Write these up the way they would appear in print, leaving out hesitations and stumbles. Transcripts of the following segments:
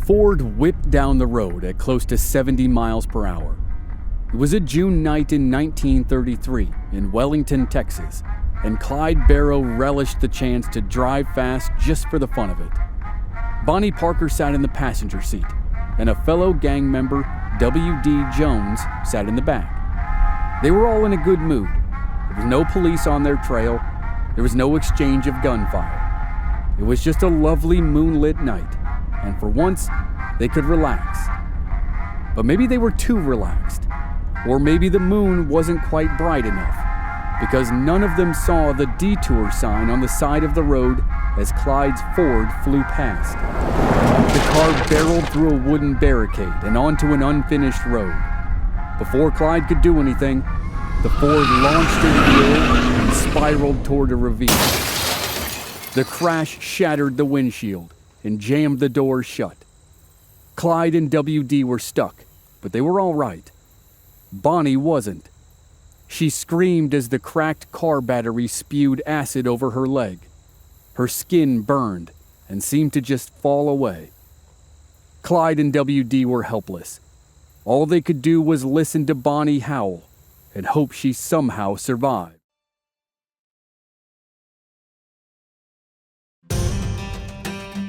Ford whipped down the road at close to 70 miles per hour. It was a June night in 1933 in Wellington, Texas, and Clyde Barrow relished the chance to drive fast just for the fun of it. Bonnie Parker sat in the passenger seat, and a fellow gang member, W.D. Jones, sat in the back. They were all in a good mood. There was no police on their trail. There was no exchange of gunfire. It was just a lovely moonlit night, and for once, they could relax. But maybe they were too relaxed, or maybe the moon wasn't quite bright enough, because none of them saw the detour sign on the side of the road as Clyde's Ford flew past. The car barreled through a wooden barricade and onto an unfinished road. Before Clyde could do anything, the Ford launched into the air and spiraled toward a ravine. The crash shattered the windshield and jammed the doors shut. Clyde and WD were stuck, but they were all right. Bonnie wasn't. She screamed as the cracked car battery spewed acid over her leg. Her skin burned and seemed to just fall away. Clyde and WD were helpless. All they could do was listen to Bonnie howl and hope she somehow survived.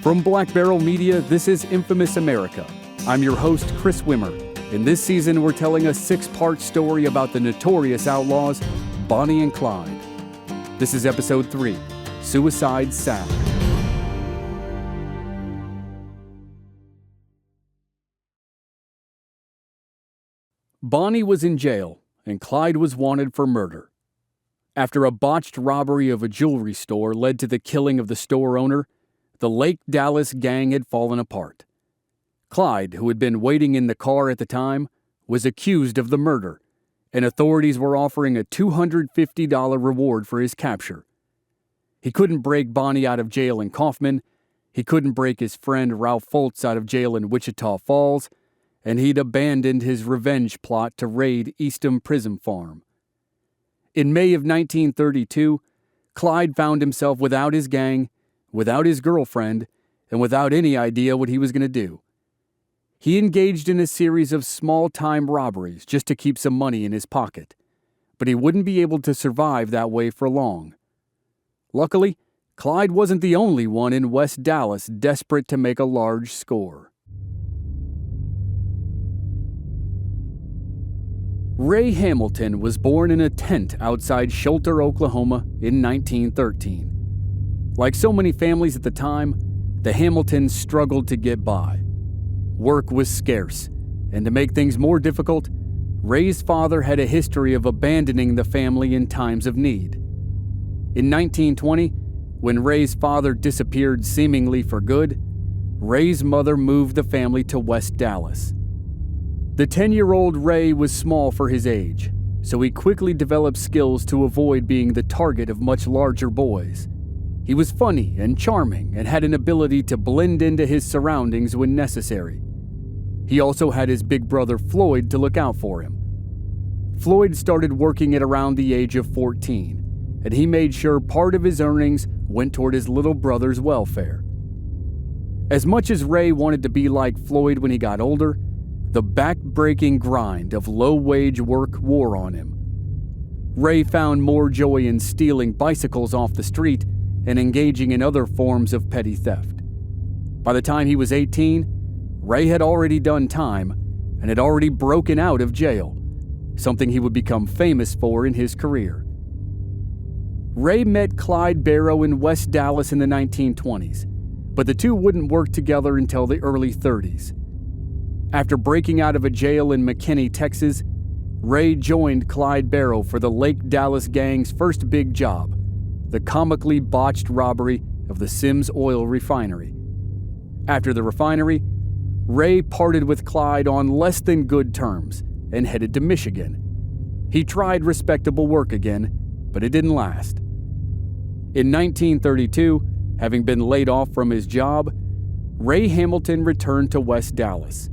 From Black Barrel Media, this is Infamous America. I'm your host, Chris Wimmer. In this season, we're telling a 6-part story about the notorious outlaws, Bonnie and Clyde. This is Episode 3, Suicide Sal. Bonnie was in jail, and Clyde was wanted for murder. After a botched robbery of a jewelry store led to the killing of the store owner, the Lake Dallas gang had fallen apart. Clyde, who had been waiting in the car at the time, was accused of the murder, and authorities were offering a $250 reward for his capture. He couldn't break Bonnie out of jail in Kaufman, he couldn't break his friend Ralph Foltz out of jail in Wichita Falls, and he'd abandoned his revenge plot to raid Eastham Prison Farm. In May of 1932, Clyde found himself without his gang, without his girlfriend, and without any idea what he was going to do. He engaged in a series of small-time robberies just to keep some money in his pocket, but he wouldn't be able to survive that way for long. Luckily, Clyde wasn't the only one in West Dallas desperate to make a large score. Ray Hamilton was born in a tent outside Shelter, Oklahoma in 1913. Like so many families at the time, the Hamiltons struggled to get by. Work was scarce, and to make things more difficult, Ray's father had a history of abandoning the family in times of need. In 1920, when Ray's father disappeared seemingly for good, Ray's mother moved the family to West Dallas. The 10-year-old Ray was small for his age, so he quickly developed skills to avoid being the target of much larger boys. He was funny and charming and had an ability to blend into his surroundings when necessary. He also had his big brother Floyd to look out for him. Floyd started working at around the age of 14, and he made sure part of his earnings went toward his little brother's welfare. As much as Ray wanted to be like Floyd when he got older, the back-breaking grind of low-wage work wore on him. Ray found more joy in stealing bicycles off the street and engaging in other forms of petty theft. By the time he was 18, Ray had already done time and had already broken out of jail, something he would become famous for in his career. Ray met Clyde Barrow in West Dallas in the 1920s, but the two wouldn't work together until the early 30s. After breaking out of a jail in McKinney, Texas, Ray joined Clyde Barrow for the Lake Dallas gang's first big job, the comically botched robbery of the Sims Oil Refinery. After the refinery, Ray parted with Clyde on less than good terms and headed to Michigan. He tried respectable work again, but it didn't last. In 1932, having been laid off from his job, Ray Hamilton returned to West Dallas.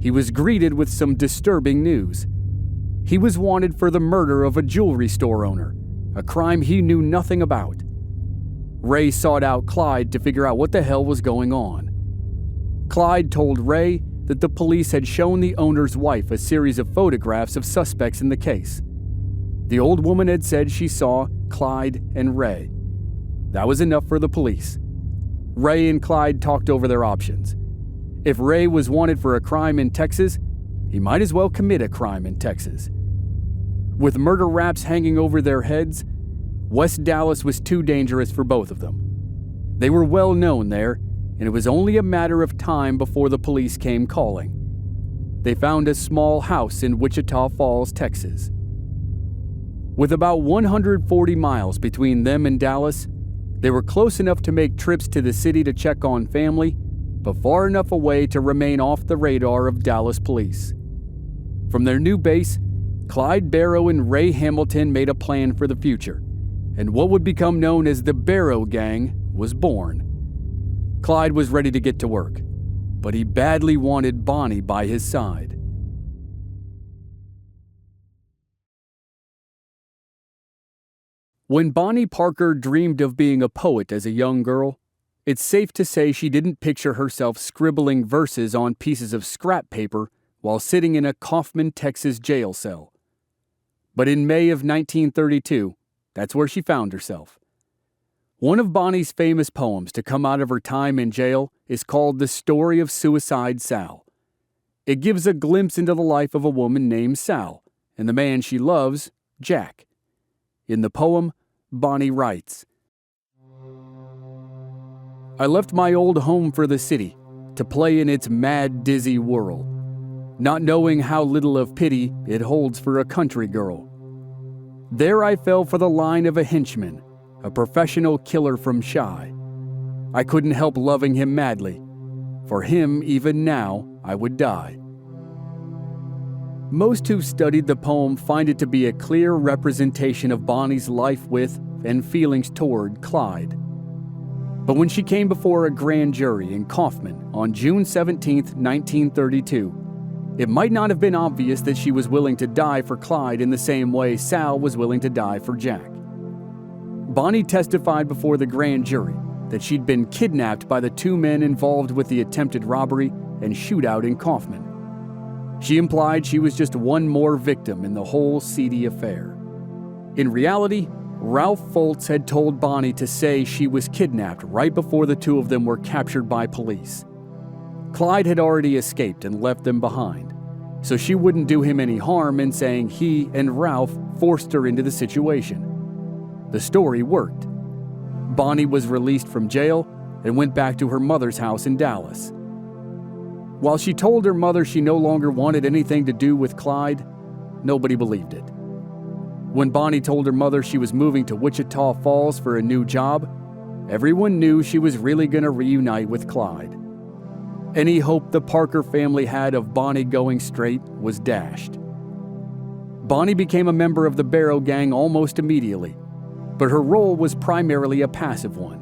He was greeted with some disturbing news. He was wanted for the murder of a jewelry store owner, a crime he knew nothing about. Ray sought out Clyde to figure out what the hell was going on. Clyde told Ray that the police had shown the owner's wife a series of photographs of suspects in the case. The old woman had said she saw Clyde and Ray. That was enough for the police. Ray and Clyde talked over their options. If Ray was wanted for a crime in Texas, he might as well commit a crime in Texas. With murder raps hanging over their heads, West Dallas was too dangerous for both of them. They were well known there, and it was only a matter of time before the police came calling. They found a small house in Wichita Falls, Texas. With about 140 miles between them and Dallas, they were close enough to make trips to the city to check on family, but far enough away to remain off the radar of Dallas police. From their new base, Clyde Barrow and Ray Hamilton made a plan for the future, and what would become known as the Barrow Gang was born. Clyde was ready to get to work, but he badly wanted Bonnie by his side. When Bonnie Parker dreamed of being a poet as a young girl, it's safe to say she didn't picture herself scribbling verses on pieces of scrap paper while sitting in a Kaufman, Texas jail cell. But in May of 1932, that's where she found herself. One of Bonnie's famous poems to come out of her time in jail is called The Story of Suicide Sal. It gives a glimpse into the life of a woman named Sal and the man she loves, Jack. In the poem, Bonnie writes, "I left my old home for the city to play in its mad, dizzy whirl, not knowing how little of pity it holds for a country girl. There I fell for the line of a henchman, a professional killer from Chi. I couldn't help loving him madly. For him, even now, I would die." Most who've studied the poem find it to be a clear representation of Bonnie's life with and feelings toward Clyde. But when she came before a grand jury in Kaufman on June 17, 1932, it might not have been obvious that she was willing to die for Clyde in the same way Sal was willing to die for Jack. Bonnie testified before the grand jury that she'd been kidnapped by the two men involved with the attempted robbery and shootout in Kaufman. She implied she was just one more victim in the whole seedy affair. In reality, Ralph Foltz had told Bonnie to say she was kidnapped right before the two of them were captured by police. Clyde had already escaped and left them behind, so she wouldn't do him any harm in saying he and Ralph forced her into the situation. The story worked. Bonnie was released from jail and went back to her mother's house in Dallas. While she told her mother she no longer wanted anything to do with Clyde, nobody believed it. When Bonnie told her mother she was moving to Wichita Falls for a new job, everyone knew she was really going to reunite with Clyde. Any hope the Parker family had of Bonnie going straight was dashed. Bonnie became a member of the Barrow Gang almost immediately, but her role was primarily a passive one.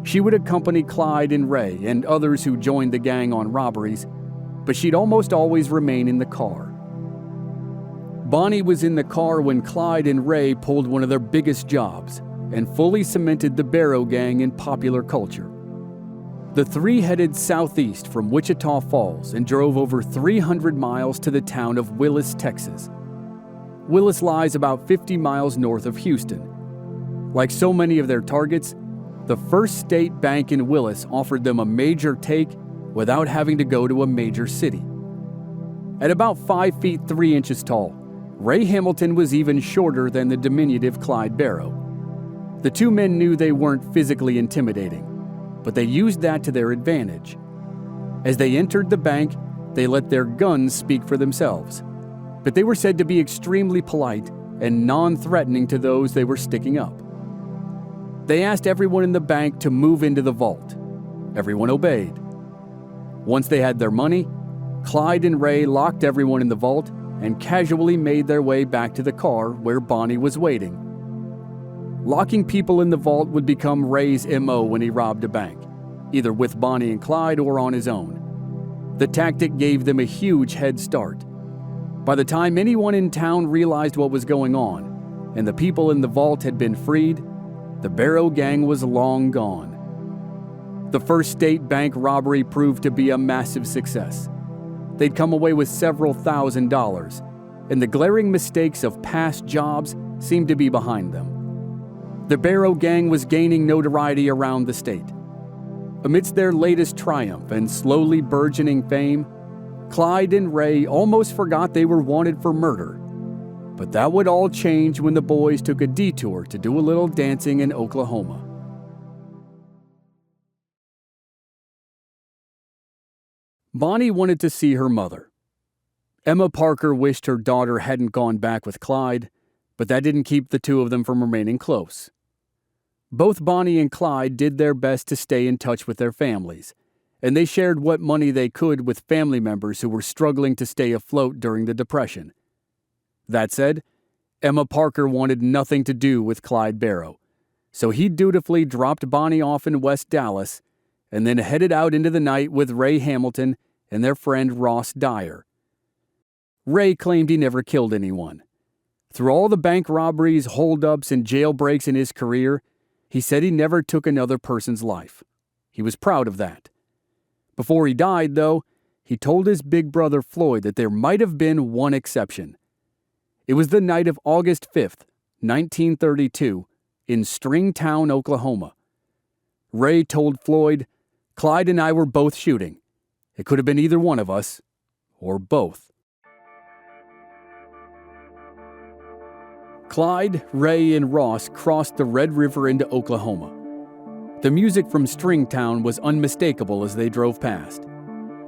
She would accompany Clyde and Ray and others who joined the gang on robberies, but she'd almost always remain in the car. Bonnie was in the car when Clyde and Ray pulled one of their biggest jobs and fully cemented the Barrow Gang in popular culture. The three headed southeast from Wichita Falls and drove over 300 miles to the town of Willis, Texas. Willis lies about 50 miles north of Houston. Like so many of their targets, the First State Bank in Willis offered them a major take without having to go to a major city. At about 5 feet 3 inches tall, Ray Hamilton was even shorter than the diminutive Clyde Barrow. The two men knew they weren't physically intimidating, but they used that to their advantage. As they entered the bank, they let their guns speak for themselves, but they were said to be extremely polite and non-threatening to those they were sticking up. They asked everyone in the bank to move into the vault. Everyone obeyed. Once they had their money, Clyde and Ray locked everyone in the vault and casually made their way back to the car where Bonnie was waiting. Locking people in the vault would become Ray's MO when he robbed a bank, either with Bonnie and Clyde or on his own. The tactic gave them a huge head start. By the time anyone in town realized what was going on, and the people in the vault had been freed, the Barrow Gang was long gone. The First State Bank robbery proved to be a massive success. They'd come away with several $1,000s, and the glaring mistakes of past jobs seemed to be behind them. The Barrow Gang was gaining notoriety around the state. Amidst their latest triumph and slowly burgeoning fame, Clyde and Ray almost forgot they were wanted for murder. But that would all change when the boys took a detour to do a little dancing in Oklahoma. Bonnie wanted to see her mother. Emma Parker wished her daughter hadn't gone back with Clyde, but that didn't keep the two of them from remaining close. Both Bonnie and Clyde did their best to stay in touch with their families, and they shared what money they could with family members who were struggling to stay afloat during the Depression. That said, Emma Parker wanted nothing to do with Clyde Barrow, so he dutifully dropped Bonnie off in West Dallas and then headed out into the night with Ray Hamilton and their friend Ross Dyer. Ray claimed he never killed anyone. Through all the bank robberies, holdups, and jailbreaks in his career, he said he never took another person's life. He was proud of that. Before he died, though, he told his big brother Floyd that there might have been one exception. It was the night of August 5th, 1932, in Stringtown, Oklahoma. Ray told Floyd, "Clyde and I were both shooting. It could have been either one of us, or both." Clyde, Ray, and Ross crossed the Red River into Oklahoma. The music from Stringtown was unmistakable as they drove past.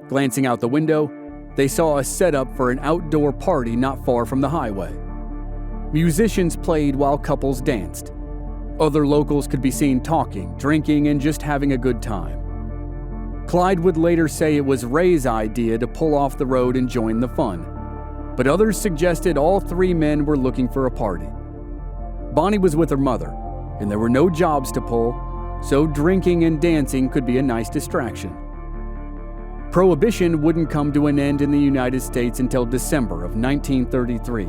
Glancing out the window, they saw a setup for an outdoor party not far from the highway. Musicians played while couples danced. Other locals could be seen talking, drinking, and just having a good time. Clyde would later say it was Ray's idea to pull off the road and join the fun, but others suggested all three men were looking for a party. Bonnie was with her mother, and there were no jobs to pull, so drinking and dancing could be a nice distraction. Prohibition wouldn't come to an end in the United States until December of 1933,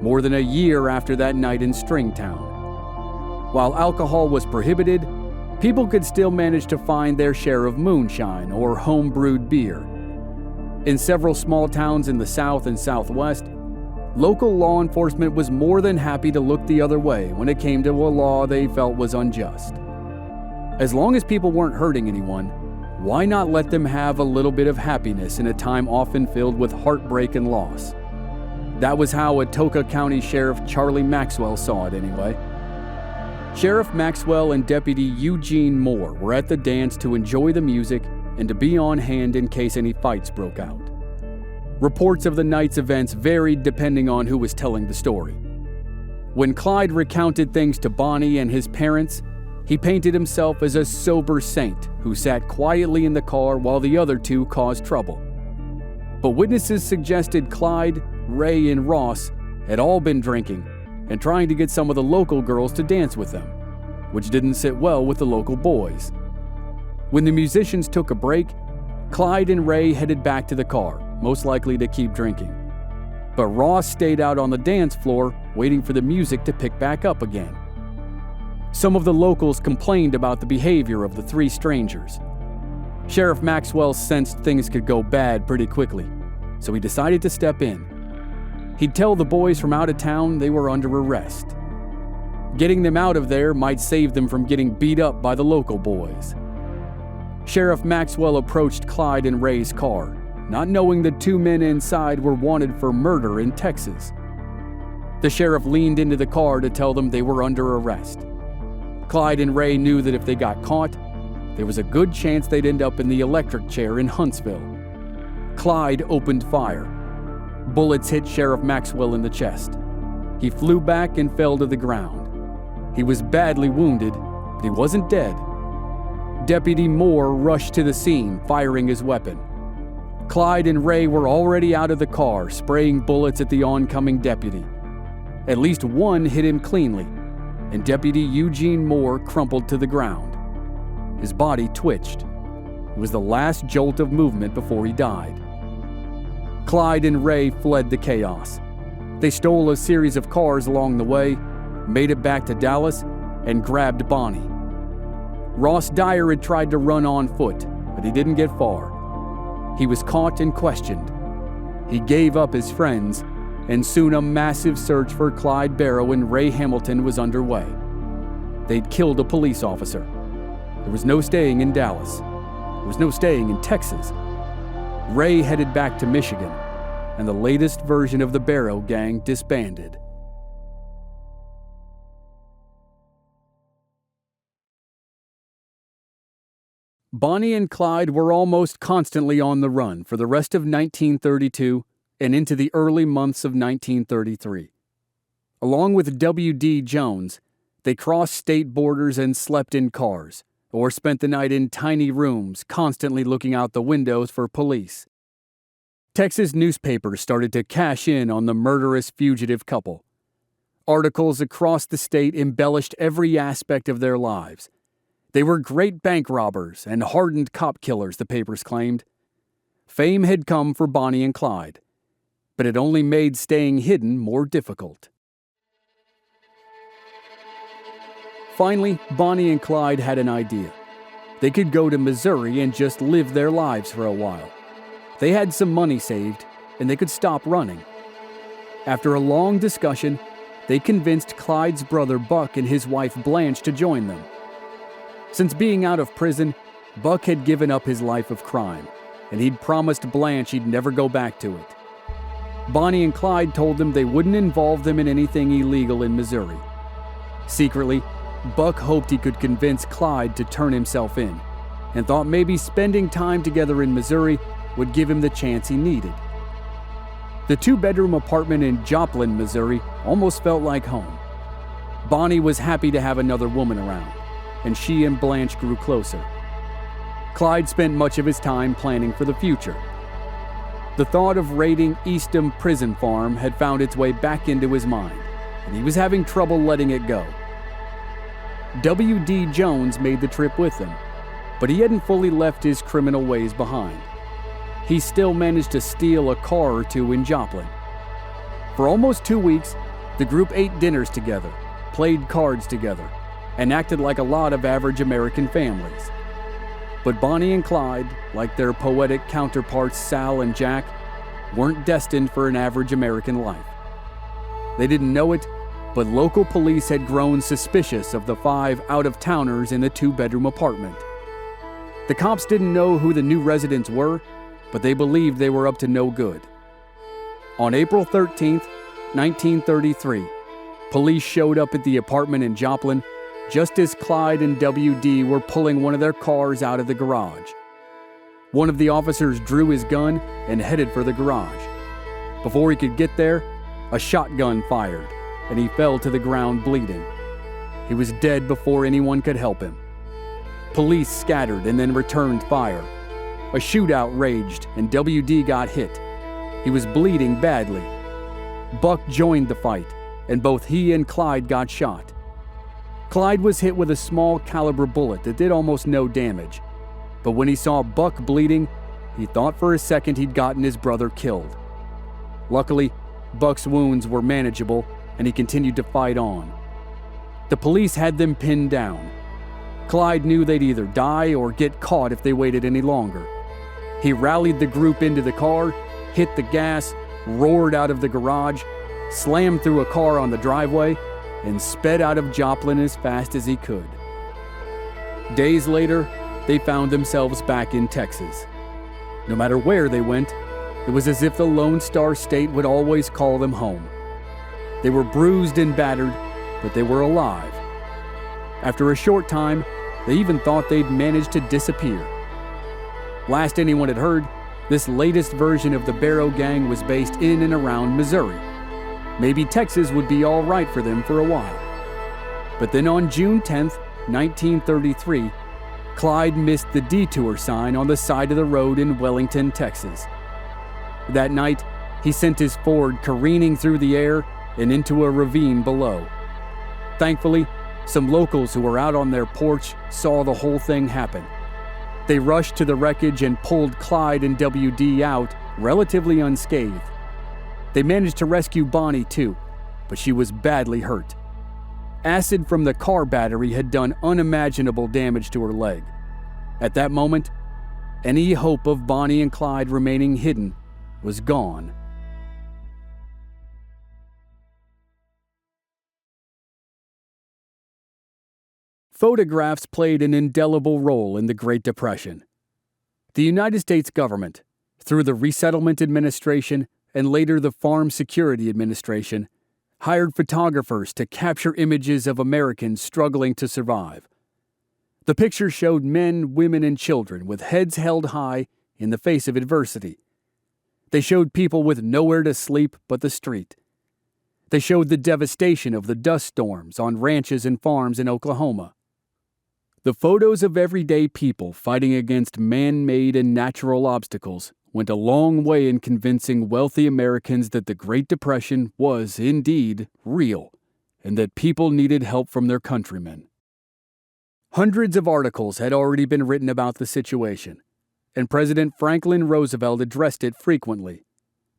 more than a year after that night in Stringtown. While alcohol was prohibited, people could still manage to find their share of moonshine or home-brewed beer. In several small towns in the South and Southwest, local law enforcement was more than happy to look the other way when it came to a law they felt was unjust. As long as people weren't hurting anyone, why not let them have a little bit of happiness in a time often filled with heartbreak and loss? That was how Atoka County Sheriff Charlie Maxwell saw it anyway. Sheriff Maxwell and Deputy Eugene Moore were at the dance to enjoy the music and to be on hand in case any fights broke out. Reports of the night's events varied depending on who was telling the story. When Clyde recounted things to Bonnie and his parents, he painted himself as a sober saint who sat quietly in the car while the other two caused trouble. But witnesses suggested Clyde, Ray, and Ross had all been drinking and trying to get some of the local girls to dance with them, which didn't sit well with the local boys. When the musicians took a break, Clyde and Ray headed back to the car, most likely to keep drinking. But Ross stayed out on the dance floor, waiting for the music to pick back up again. Some of the locals complained about the behavior of the three strangers. Sheriff Maxwell sensed things could go bad pretty quickly, so he decided to step in. He'd tell the boys from out of town they were under arrest. Getting them out of there might save them from getting beat up by the local boys. Sheriff Maxwell approached Clyde and Ray's car, not knowing the two men inside were wanted for murder in Texas. The sheriff leaned into the car to tell them they were under arrest. Clyde and Ray knew that if they got caught, there was a good chance they'd end up in the electric chair in Huntsville. Clyde opened fire. Bullets hit Sheriff Maxwell in the chest. He flew back and fell to the ground. He was badly wounded, but he wasn't dead. Deputy Moore rushed to the scene, firing his weapon. Clyde and Ray were already out of the car, spraying bullets at the oncoming deputy. At least one hit him cleanly, and Deputy Eugene Moore crumpled to the ground. His body twitched. It was the last jolt of movement before he died. Clyde and Ray fled the chaos. They stole a series of cars along the way, made it back to Dallas, and grabbed Bonnie. Ross Dyer had tried to run on foot, but he didn't get far. He was caught and questioned. He gave up his friends, and soon a massive search for Clyde Barrow and Ray Hamilton was underway. They'd killed a police officer. There was no staying in Dallas. There was no staying in Texas. Ray headed back to Michigan, and the latest version of the Barrow Gang disbanded. Bonnie and Clyde were almost constantly on the run for the rest of 1932 and into the early months of 1933. Along with W.D. Jones, they crossed state borders and slept in cars, or spent the night in tiny rooms, constantly looking out the windows for police. Texas newspapers started to cash in on the murderous fugitive couple. Articles across the state embellished every aspect of their lives. They were great bank robbers and hardened cop killers, the papers claimed. Fame had come for Bonnie and Clyde, but it only made staying hidden more difficult. Finally, Bonnie and Clyde had an idea. They could go to Missouri and just live their lives for a while. They had some money saved, and they could stop running. After a long discussion, they convinced Clyde's brother Buck and his wife Blanche to join them. Since being out of prison, Buck had given up his life of crime, and he'd promised Blanche he'd never go back to it. Bonnie and Clyde told them they wouldn't involve them in anything illegal in Missouri. Secretly, Buck hoped he could convince Clyde to turn himself in, and thought maybe spending time together in Missouri would give him the chance he needed. The two-bedroom apartment in Joplin, Missouri, almost felt like home. Bonnie was happy to have another woman around, and she and Blanche grew closer. Clyde spent much of his time planning for the future. The thought of raiding Eastham Prison Farm had found its way back into his mind, and he was having trouble letting it go. W.D. Jones made the trip with them, but he hadn't fully left his criminal ways behind. He still managed to steal a car or two in Joplin. For almost 2 weeks, the group ate dinners together, played cards together, and acted like a lot of average American families. But Bonnie and Clyde, like their poetic counterparts Sal and Jack, weren't destined for an average American life. They didn't know it, but local police had grown suspicious of the 5 out-of-towners in the two-bedroom apartment. The cops didn't know who the new residents were, but they believed they were up to no good. On April 13, 1933, police showed up at the apartment in Joplin just as Clyde and W.D. were pulling one of their cars out of the garage. One of the officers drew his gun and headed for the garage. Before he could get there, a shotgun fired, and he fell to the ground bleeding. He was dead before anyone could help him. Police scattered and then returned fire. A shootout raged, and W.D. got hit. He was bleeding badly. Buck joined the fight, and both he and Clyde got shot. Clyde was hit with a small caliber bullet that did almost no damage, but when he saw Buck bleeding, he thought for a second he'd gotten his brother killed. Luckily, Buck's wounds were manageable, and he continued to fight on. The police had them pinned down. Clyde knew they'd either die or get caught if they waited any longer. He rallied the group into the car, hit the gas, roared out of the garage, slammed through a car on the driveway, and sped out of Joplin as fast as he could. Days later, they found themselves back in Texas. No matter where they went, it was as if the Lone Star State would always call them home. They were bruised and battered, but they were alive. After a short time, they even thought they'd managed to disappear. Last anyone had heard, this latest version of the Barrow Gang was based in and around Missouri. Maybe Texas would be all right for them for a while. But then on June 10th, 1933, Clyde missed the detour sign on the side of the road in Wellington, Texas. That night, he sent his Ford careening through the air and into a ravine below. Thankfully, some locals who were out on their porch saw the whole thing happen. They rushed to the wreckage and pulled Clyde and W.D. out, relatively unscathed. They managed to rescue Bonnie too, but she was badly hurt. Acid from the car battery had done unimaginable damage to her leg. At that moment, any hope of Bonnie and Clyde remaining hidden was gone. Photographs played an indelible role in the Great Depression. The United States government, through the Resettlement Administration and later the Farm Security Administration, hired photographers to capture images of Americans struggling to survive. The pictures showed men, women, and children with heads held high in the face of adversity. They showed people with nowhere to sleep but the street. They showed the devastation of the dust storms on ranches and farms in Oklahoma. The photos of everyday people fighting against man-made and natural obstacles went a long way in convincing wealthy Americans that the Great Depression was indeed real and that people needed help from their countrymen. Hundreds of articles had already been written about the situation, and President Franklin Roosevelt addressed it frequently.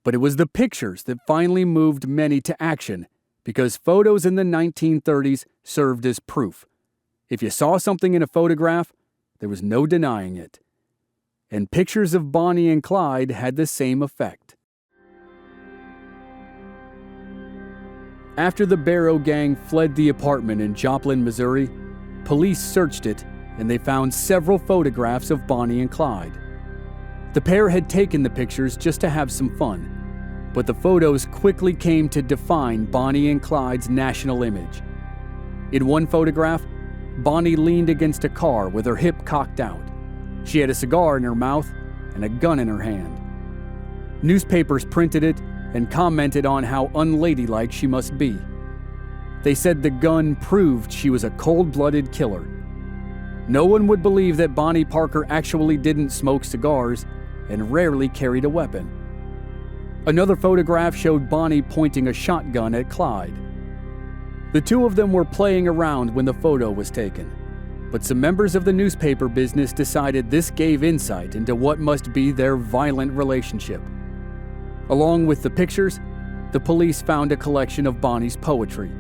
But it was the pictures that finally moved many to action because photos in the 1930s served as proof. If you saw something in a photograph, there was no denying it. And pictures of Bonnie and Clyde had the same effect. After the Barrow Gang fled the apartment in Joplin, Missouri, police searched it and they found several photographs of Bonnie and Clyde. The pair had taken the pictures just to have some fun, but the photos quickly came to define Bonnie and Clyde's national image. In one photograph, Bonnie leaned against a car with her hip cocked out. She had a cigar in her mouth and a gun in her hand. Newspapers printed it and commented on how unladylike she must be. They said the gun proved she was a cold-blooded killer. No one would believe that Bonnie Parker actually didn't smoke cigars and rarely carried a weapon. Another photograph showed Bonnie pointing a shotgun at Clyde. The two of them were playing around when the photo was taken, but some members of the newspaper business decided this gave insight into what must be their violent relationship. Along with the pictures, the police found a collection of Bonnie's poetry.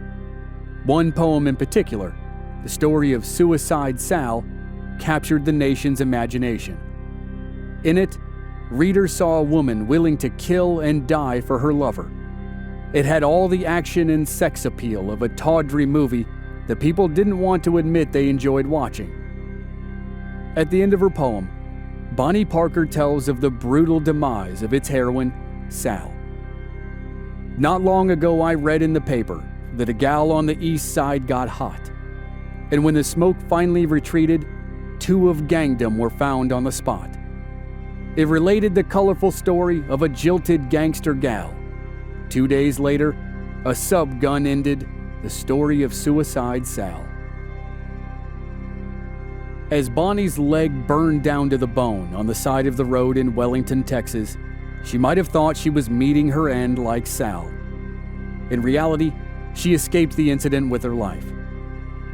One poem in particular, The Story of Suicide Sal, captured the nation's imagination. In it, readers saw a woman willing to kill and die for her lover. It had all the action and sex appeal of a tawdry movie that people didn't want to admit they enjoyed watching. At the end of her poem, Bonnie Parker tells of the brutal demise of its heroine, Sal. Not long ago, I read in the paper that a gal on the east side got hot, and when the smoke finally retreated, 2 of gangdom were found on the spot. It related the colorful story of a jilted gangster gal. 2 days later, a sub-gun ended the story of Suicide Sal. As Bonnie's leg burned down to the bone on the side of the road in Wellington, Texas, she might have thought she was meeting her end like Sal. In reality, she escaped the incident with her life.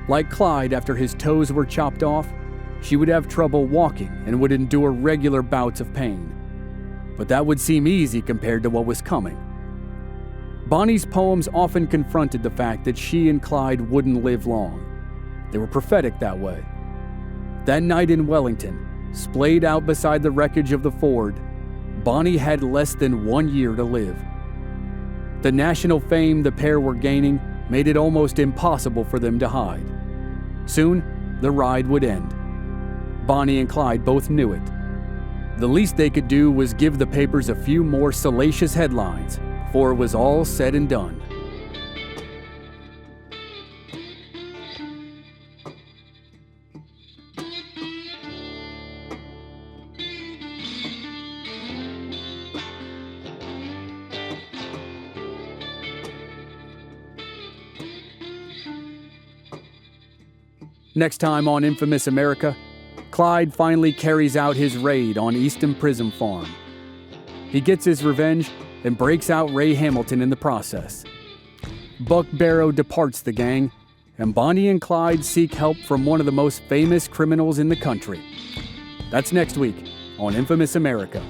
Like Clyde after his toes were chopped off, she would have trouble walking and would endure regular bouts of pain. But that would seem easy compared to what was coming. Bonnie's poems often confronted the fact that she and Clyde wouldn't live long. They were prophetic that way. That night in Wellington, splayed out beside the wreckage of the Ford, Bonnie had less than 1 year to live. The national fame the pair were gaining made it almost impossible for them to hide. Soon, the ride would end. Bonnie and Clyde both knew it. The least they could do was give the papers a few more salacious headlines before it was all said and done. Next time on Infamous America, Clyde finally carries out his raid on Easton Prism Farm. He gets his revenge and breaks out Ray Hamilton in the process. Buck Barrow departs the gang, and Bonnie and Clyde seek help from one of the most famous criminals in the country. That's next week on Infamous America.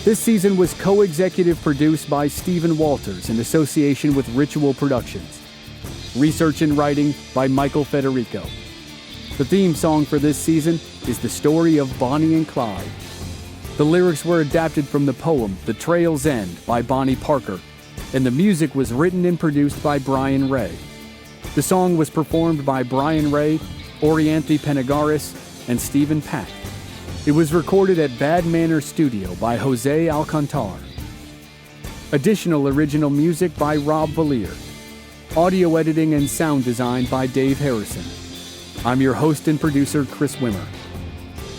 This season was co-executive produced by Stephen Walters in association with Ritual Productions. Research and writing by Michael Federico. The theme song for this season is The Story of Bonnie and Clyde. The lyrics were adapted from the poem The Trail's End by Bonnie Parker, and the music was written and produced by Brian Ray. The song was performed by Brian Ray, Orianthe Penagaris, and Stephen Pack. It was recorded at Bad Manor Studio by Jose Alcantar. Additional original music by Rob Valier. Audio editing and sound design by Dave Harrison. I'm your host and producer, Chris Wimmer.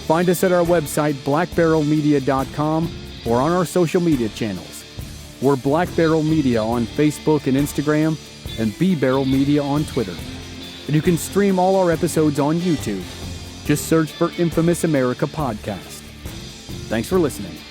Find us at our website, blackbarrelmedia.com, or on our social media channels. We're Black Barrel Media on Facebook and Instagram, and B Barrel Media on Twitter. And you can stream all our episodes on YouTube. Just search for Infamous America Podcast. Thanks for listening.